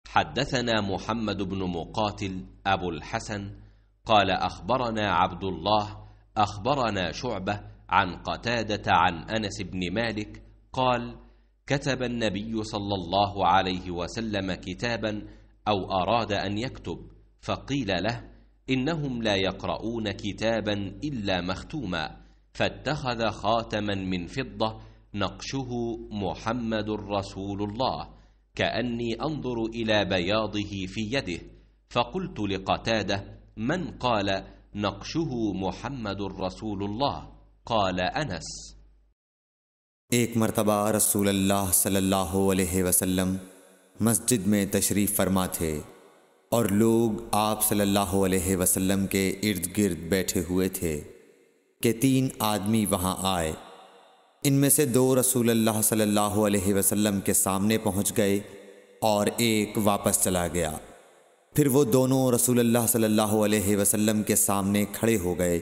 حدثنا محمد بن مقاتل أبو الحسن قال أخبرنا عبد الله أخبرنا شعبة عن قتادة عن أنس بن مالك قال كتب النبي صلى الله عليه وسلم كتابا أو أراد أن يكتب، فقيل له إنهم لا يقرؤون كتابا إلا مختوما، فاتخذ خاتما من فضة نقشه محمد رسول الله، كأني أنظر إلى بياضه في يده، فقلت لقتادة من قال نقشه محمد रसूल अल्लाह قال अनस। एक मरतबा रसूल अल्लाह सल्लल्लाहु अलैहि वसल्लम मस्जिद में तशरीफ़ फरमा थे और लोग आप सल्लल्लाहु अलैहि वसल्लम के इर्द गिर्द बैठे हुए थे कि 3 आदमी वहाँ आए। इनमें से 2 रसूल अल्लाह सल्लल्लाहु अलैहि वसल्लम के सामने पहुँच गए और एक वापस चला गया। फिर वो दोनों रसूल अल्लाह सल्लल्लाहु अलैहि वसल्लम के सामने खड़े हो गए।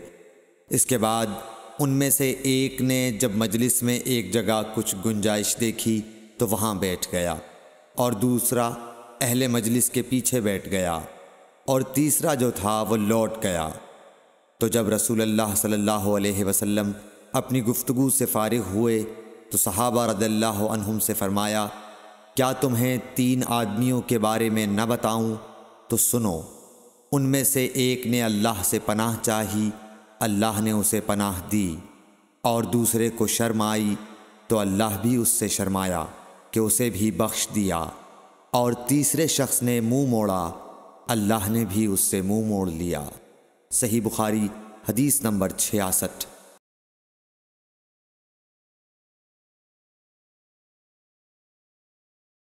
इसके बाद उनमें से एक ने जब मजलिस में एक जगह कुछ गुंजाइश देखी तो वहाँ बैठ गया और दूसरा अहले मजलिस के पीछे बैठ गया और तीसरा जो था वो लौट गया। तो जब रसूल अल्लाह सल्लल्लाहु अलैहि वसल्लम अपनी गुफ्तगू से फारिग हुए तो सहाबा रज़ियल्लाहु अन्हुम से फ़रमाया, क्या तुम्हें 3 आदमियों के बारे में न बताऊं? तो सुनो। उनमें से एक ने अल्लाह से पनाह चाही, अल्लाह ने उसे पनाह दी, और दूसरे को शर्म आई तो अल्लाह भी उससे शर्माया कि उसे भी बख्श दिया, और तीसरे शख्स ने मुंह मोड़ा, अल्लाह ने भी उससे मुंह मोड़ लिया। सही बुखारी हदीस नंबर 66।